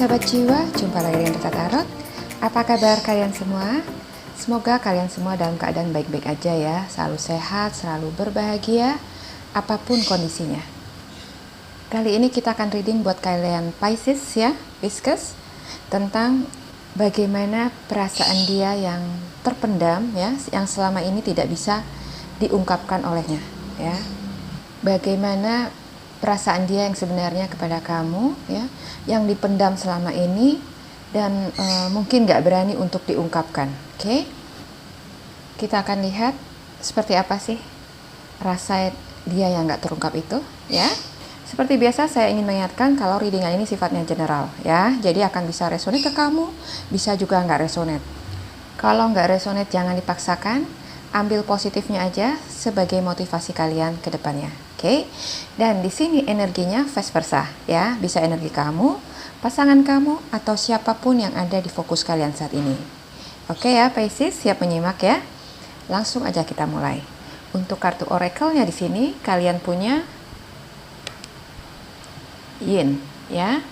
sahabat jiwa, jumpa lagi dengan Rita Tarot. Apa kabar kalian semua? Semoga kalian semua dalam keadaan baik-baik aja ya, selalu sehat, selalu berbahagia, apapun kondisinya. Kali ini kita akan reading buat kalian Pisces ya, Pisces, tentang bagaimana perasaan dia yang terpendam ya, yang selama ini tidak bisa diungkapkan olehnya ya. Bagaimana perasaan dia yang sebenarnya kepada kamu ya, yang dipendam selama ini dan mungkin gak berani untuk diungkapkan. Oke? Kita akan lihat seperti apa sih rasa dia yang gak terungkap itu ya. Seperti biasa saya ingin mengingatkan kalau readingan ini sifatnya general ya, jadi akan bisa resonate ke kamu, bisa juga nggak resonate. Kalau nggak resonate jangan dipaksakan, ambil positifnya aja sebagai motivasi kalian ke depannya. Oke? Dan di sini energinya vice versa ya, bisa energi kamu, pasangan kamu, atau siapapun yang ada di fokus kalian saat ini. Oke ya Pisces, siap menyimak ya? Langsung aja kita mulai. Untuk kartu oracle-nya di sini kalian punya Yin ya,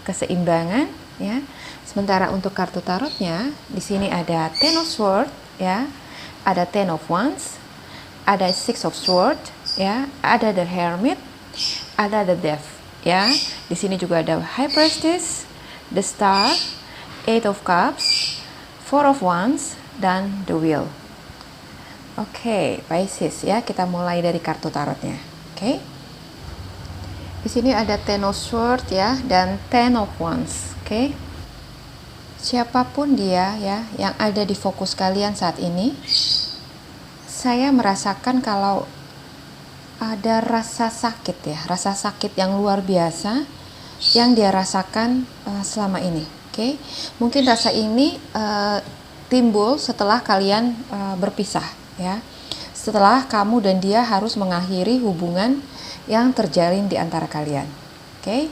keseimbangan ya. Sementara untuk kartu tarotnya di sini ada Ten of Swords ya, ada Ten of Wands, ada Six of Swords ya, ada The Hermit, ada The Death ya. Di sini juga ada High Priestess, The Star, Eight of Cups, Four of Wands, dan The Wheel. Oke, Pisces ya, kita mulai dari kartu tarotnya. Oke. Di sini ada Ten of Swords ya, dan Ten of Wands. Oke. Siapapun dia ya yang ada di fokus kalian saat ini, saya merasakan kalau ada rasa sakit ya, rasa sakit yang luar biasa yang dia rasakan selama ini. Oke. Mungkin rasa ini timbul setelah kalian berpisah ya. Setelah kamu dan dia harus mengakhiri hubungan yang terjalin di antara kalian. Oke?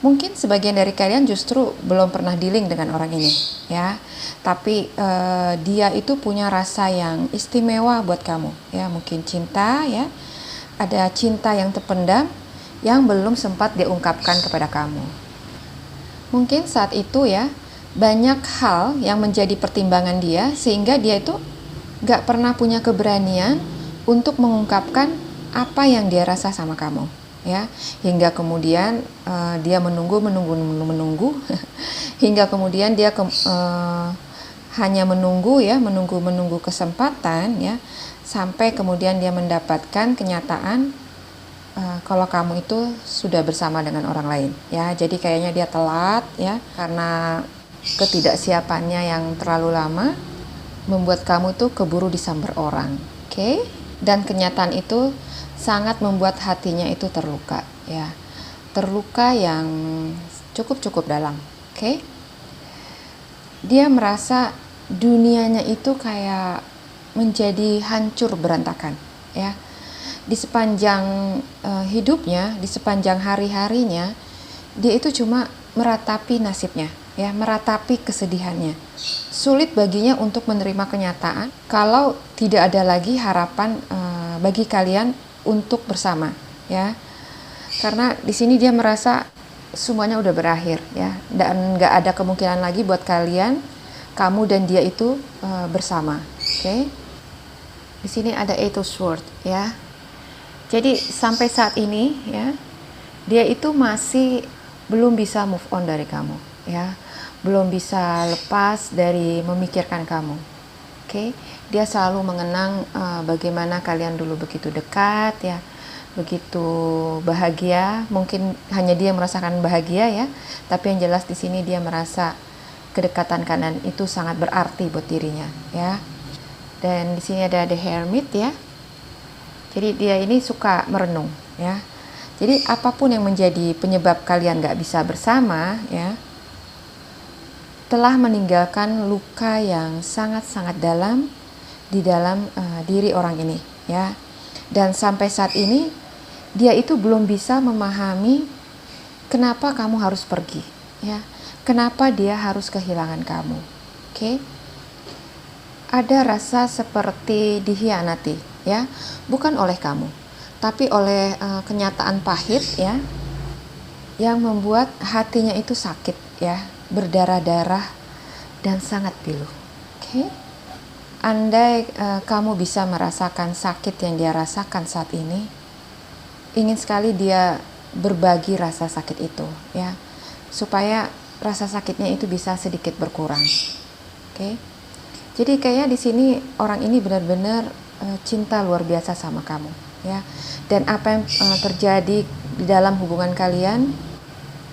Mungkin sebagian dari kalian justru belum pernah dealing dengan orang ini ya. Tapi dia itu punya rasa yang istimewa buat kamu ya, mungkin cinta ya. Ada cinta yang terpendam yang belum sempat diungkapkan kepada kamu. Mungkin saat itu ya, banyak hal yang menjadi pertimbangan dia sehingga dia itu gak pernah punya keberanian untuk mengungkapkan apa yang dia rasa sama kamu ya, hingga kemudian dia menunggu hingga kemudian dia hanya menunggu ya, menunggu kesempatan ya, sampai kemudian dia mendapatkan kenyataan kalau kamu itu sudah bersama dengan orang lain ya. Jadi kayaknya dia telat ya, karena ketidaksiapannya yang terlalu lama membuat kamu tuh keburu disamber orang. Oke? Dan kenyataan itu sangat membuat hatinya itu terluka ya, terluka yang cukup dalam. Oke? Dia merasa dunianya itu kayak menjadi hancur berantakan ya. Di sepanjang hidupnya, di sepanjang hari-harinya, dia itu cuma meratapi nasibnya ya, meratapi kesedihannya. Sulit baginya untuk menerima kenyataan kalau tidak ada lagi harapan bagi kalian untuk bersama ya, karena di sini dia merasa semuanya udah berakhir ya, dan nggak ada kemungkinan lagi buat kalian, kamu dan dia itu bersama. Oke? Di sini ada Eight of Swords ya, jadi sampai saat ini ya, dia itu masih belum bisa move on dari kamu ya, belum bisa lepas dari memikirkan kamu. Oke? Dia selalu mengenang bagaimana kalian dulu begitu dekat ya, begitu bahagia. Mungkin hanya dia merasakan bahagia ya, tapi yang jelas di sini dia merasa kedekatan kalian itu sangat berarti buat dirinya ya. Dan di sini ada The Hermit ya. Jadi dia ini suka merenung ya. Jadi apapun yang menjadi penyebab kalian gak bisa bersama ya, telah meninggalkan luka yang sangat-sangat dalam di dalam diri orang ini ya. Dan sampai saat ini dia itu belum bisa memahami kenapa kamu harus pergi ya, kenapa dia harus kehilangan kamu. Oke? Ada rasa seperti dikhianati ya, bukan oleh kamu tapi oleh kenyataan pahit ya, yang membuat hatinya itu sakit ya, berdarah-darah dan sangat pilu. Oke? Andai kamu bisa merasakan sakit yang dia rasakan saat ini, ingin sekali dia berbagi rasa sakit itu ya, supaya rasa sakitnya itu bisa sedikit berkurang. Oke? Jadi kayaknya di sini orang ini benar-benar cinta luar biasa sama kamu ya. Dan apa yang terjadi di dalam hubungan kalian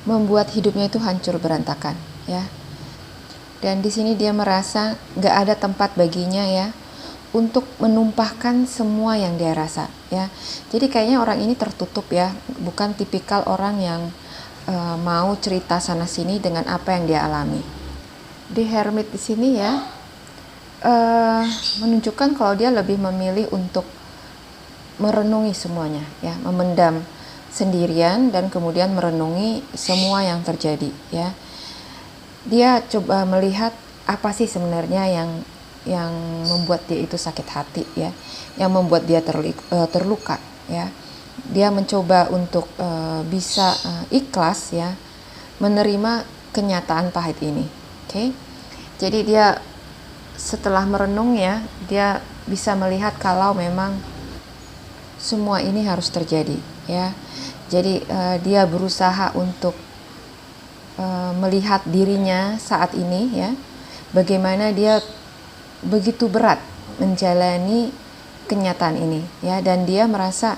membuat hidupnya itu hancur berantakan ya. Dan di sini dia merasa gak ada tempat baginya ya untuk menumpahkan semua yang dia rasa ya. Jadi kayaknya orang ini tertutup ya, bukan tipikal orang yang mau cerita sana sini dengan apa yang dia alami. Di Hermit di sini ya menunjukkan kalau dia lebih memilih untuk merenungi semuanya ya, memendam sendirian dan kemudian merenungi semua yang terjadi ya. Dia coba melihat apa sih sebenarnya yang membuat dia itu sakit hati ya, yang membuat dia terluka ya. Dia mencoba untuk bisa ikhlas ya, menerima kenyataan pahit ini. Oke? Jadi dia setelah merenung ya, dia bisa melihat kalau memang semua ini harus terjadi ya. Jadi dia berusaha untuk melihat dirinya saat ini ya, bagaimana dia begitu berat menjalani kenyataan ini ya, dan dia merasa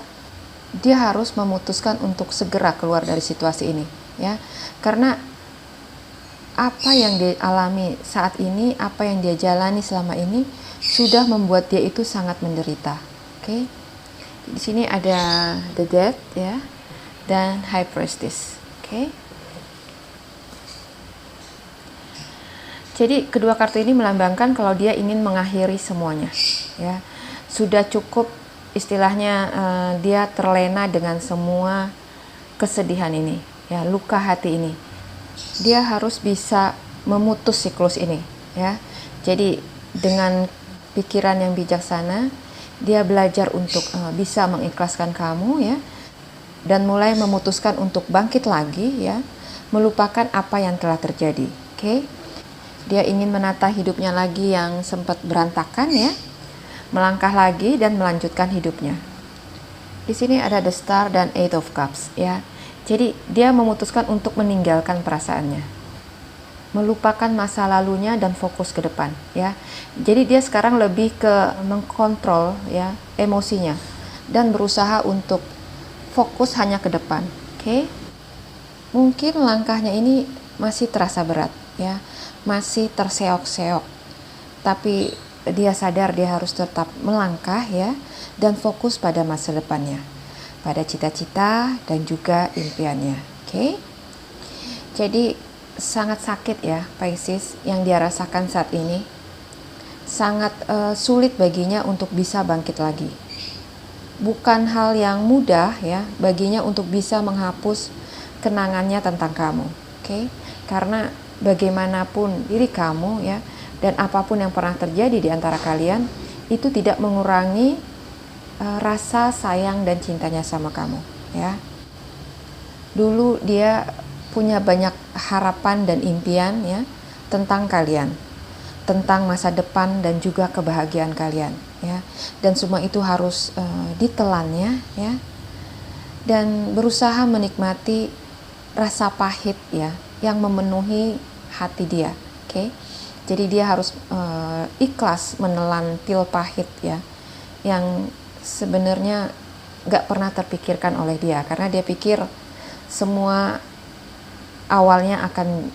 dia harus memutuskan untuk segera keluar dari situasi ini ya, karena apa yang dia alami saat ini, apa yang dia jalani selama ini sudah membuat dia itu sangat menderita. Oke? Di sini ada The Death ya, dan High Priestess. Oke? Jadi kedua kartu ini melambangkan kalau dia ingin mengakhiri semuanya ya. Sudah cukup istilahnya, dia terlena dengan semua kesedihan ini ya, luka hati ini. Dia harus bisa memutus siklus ini ya. Jadi dengan pikiran yang bijaksana, dia belajar untuk bisa mengikhlaskan kamu ya, dan mulai memutuskan untuk bangkit lagi ya, melupakan apa yang telah terjadi. Oke? Dia ingin menata hidupnya lagi yang sempat berantakan ya, melangkah lagi dan melanjutkan hidupnya. Di sini ada The Star dan Eight of Cups ya. Jadi dia memutuskan untuk meninggalkan perasaannya, melupakan masa lalunya dan fokus ke depan ya. Jadi dia sekarang lebih ke mengkontrol ya emosinya dan berusaha untuk fokus hanya ke depan. Oke? Mungkin langkahnya ini masih terasa berat ya, masih terseok-seok, tapi dia sadar dia harus tetap melangkah ya, dan fokus pada masa depannya, pada cita-cita dan juga impiannya. Oke? Jadi sangat sakit ya Pisces yang dia rasakan saat ini, sangat sulit baginya untuk bisa bangkit lagi. Bukan hal yang mudah ya baginya untuk bisa menghapus kenangannya tentang kamu. Oke? Karena bagaimanapun diri kamu ya, dan apapun yang pernah terjadi di antara kalian itu tidak mengurangi rasa sayang dan cintanya sama kamu ya. Dulu dia punya banyak harapan dan impian ya tentang kalian, tentang masa depan dan juga kebahagiaan kalian ya, dan semua itu harus ditelannya ya, dan berusaha menikmati rasa pahit ya yang memenuhi hati dia. Oke? Jadi dia harus ikhlas menelan pil pahit ya, yang sebenarnya gak pernah terpikirkan oleh dia, karena dia pikir semua awalnya akan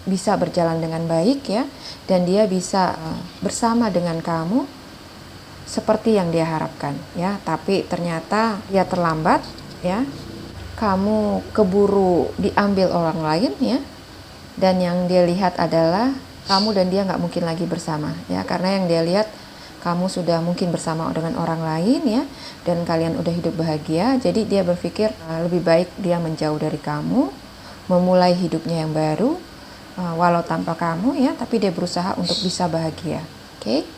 bisa berjalan dengan baik ya, dan dia bisa bersama dengan kamu seperti yang dia harapkan ya. Tapi ternyata dia terlambat ya, kamu keburu diambil orang lain ya, dan yang dia lihat adalah kamu dan dia nggak mungkin lagi bersama ya, karena yang dia lihat kamu sudah mungkin bersama dengan orang lain ya, dan kalian udah hidup bahagia. Jadi dia berpikir lebih baik dia menjauh dari kamu, memulai hidupnya yang baru walau tanpa kamu ya, tapi dia berusaha untuk bisa bahagia. Oke?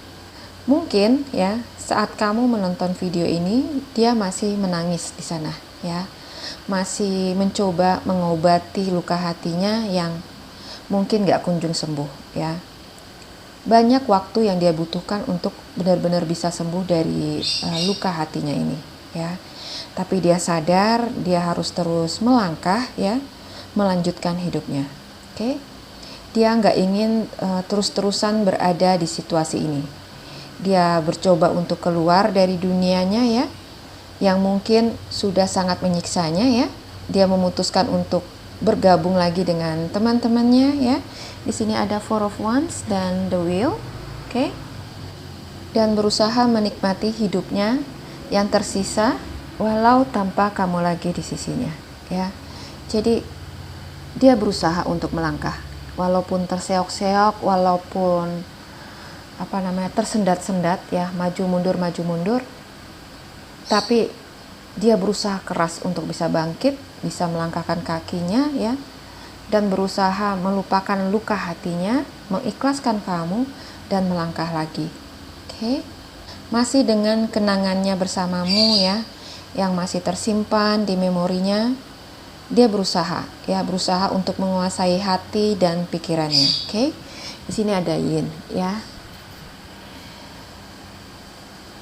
Mungkin ya saat kamu menonton video ini dia masih menangis di sana ya, masih mencoba mengobati luka hatinya yang mungkin gak kunjung sembuh ya. Banyak waktu yang dia butuhkan untuk benar-benar bisa sembuh dari luka hatinya ini ya. Tapi dia sadar dia harus terus melangkah ya, melanjutkan hidupnya. Oke? Dia nggak ingin terus-terusan berada di situasi ini. Dia bercoba untuk keluar dari dunianya ya, yang mungkin sudah sangat menyiksanya ya. Dia memutuskan untuk bergabung lagi dengan teman-temannya ya. Di sini ada Four of Wands dan The Wheel, oke? Dan berusaha menikmati hidupnya yang tersisa walau tanpa kamu lagi di sisinya ya. Jadi dia berusaha untuk melangkah walaupun terseok-seok, walaupun tersendat-sendat ya, maju mundur, tapi dia berusaha keras untuk bisa bangkit, bisa melangkahkan kakinya ya, dan berusaha melupakan luka hatinya, mengikhlaskan kamu dan melangkah lagi. Oke? Masih dengan kenangannya bersamamu ya, yang masih tersimpan di memorinya. Dia berusaha untuk menguasai hati dan pikirannya. Oke? Di sini ada Yin ya.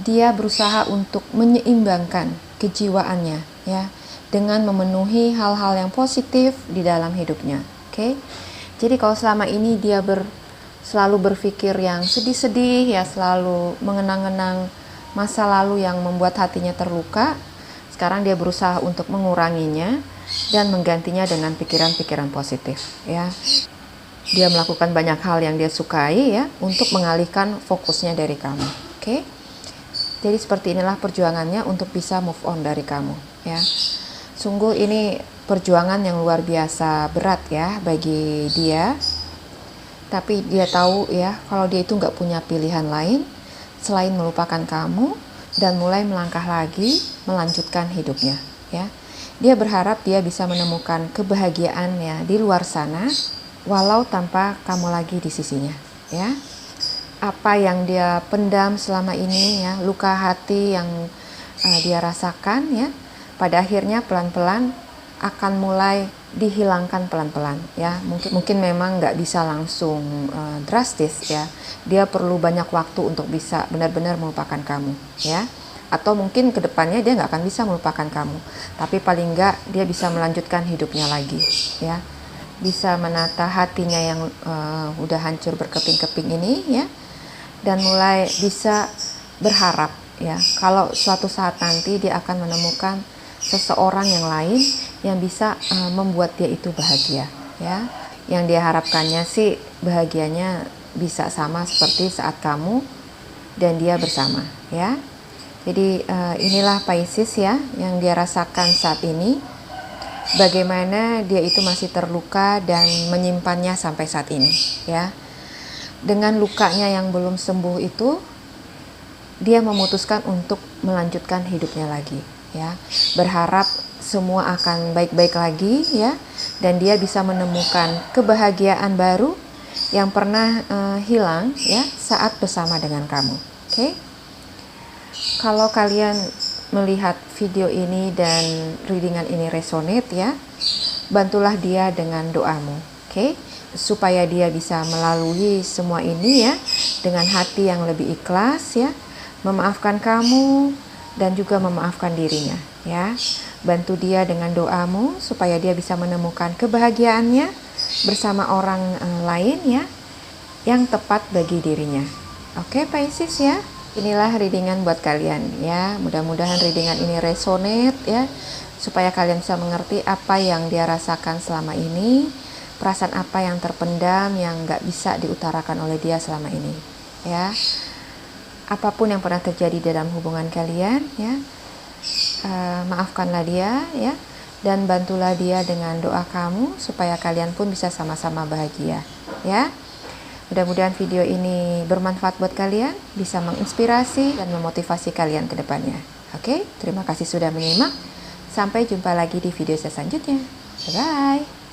Dia berusaha untuk menyeimbangkan kejiwaannya ya, dengan memenuhi hal-hal yang positif di dalam hidupnya. Oke? Jadi kalau selama ini dia selalu berpikir yang sedih-sedih ya, selalu mengenang-enang masa lalu yang membuat hatinya terluka, sekarang dia berusaha untuk menguranginya dan menggantinya dengan pikiran-pikiran positif ya. Dia melakukan banyak hal yang dia sukai ya, untuk mengalihkan fokusnya dari kamu. Oke? Jadi seperti inilah perjuangannya untuk bisa move on dari kamu ya. Sungguh ini perjuangan yang luar biasa berat ya bagi dia. Tapi dia tahu ya, kalau dia itu nggak punya pilihan lain selain melupakan kamu dan mulai melangkah lagi, melanjutkan hidupnya ya. Dia berharap dia bisa menemukan kebahagiaan ya di luar sana, walau tanpa kamu lagi di sisinya ya. Apa yang dia pendam selama ini ya, luka hati yang dia rasakan ya, pada akhirnya pelan-pelan akan mulai dihilangkan pelan-pelan ya. Mungkin memang nggak bisa langsung drastis ya. Dia perlu banyak waktu untuk bisa benar-benar melupakan kamu ya. Atau mungkin kedepannya dia nggak akan bisa melupakan kamu, tapi paling nggak dia bisa melanjutkan hidupnya lagi ya, bisa menata hatinya yang udah hancur berkeping-keping ini ya, dan mulai bisa berharap ya, kalau suatu saat nanti dia akan menemukan seseorang yang lain yang bisa membuat dia itu bahagia ya. Yang dia harapkannya sih bahagianya bisa sama seperti saat kamu dan dia bersama ya. Jadi inilah Pisces ya yang dia rasakan saat ini, bagaimana dia itu masih terluka dan menyimpannya sampai saat ini ya. Dengan lukanya yang belum sembuh itu, dia memutuskan untuk melanjutkan hidupnya lagi ya, berharap semua akan baik-baik lagi ya, dan dia bisa menemukan kebahagiaan baru yang pernah hilang ya saat bersama dengan kamu. Oke? Kalau kalian melihat video ini dan readingan ini resonate ya, bantulah dia dengan doamu, oke? Supaya dia bisa melalui semua ini ya dengan hati yang lebih ikhlas ya, memaafkan kamu dan juga memaafkan dirinya ya. Bantu dia dengan doamu supaya dia bisa menemukan kebahagiaannya bersama orang lain ya, yang tepat bagi dirinya. Oke, Pisces ya. Inilah readingan buat kalian ya. Mudah-mudahan readingan ini resonate ya, supaya kalian bisa mengerti apa yang dia rasakan selama ini, perasaan apa yang terpendam yang gak bisa diutarakan oleh dia selama ini ya. Apapun yang pernah terjadi dalam hubungan kalian ya, maafkanlah dia ya, dan bantulah dia dengan doa kamu supaya kalian pun bisa sama-sama bahagia ya. Mudah-mudahan video ini bermanfaat buat kalian, bisa menginspirasi dan memotivasi kalian ke depannya. Oke, terima kasih sudah menyimak. Sampai jumpa lagi di video saya selanjutnya. Bye-bye.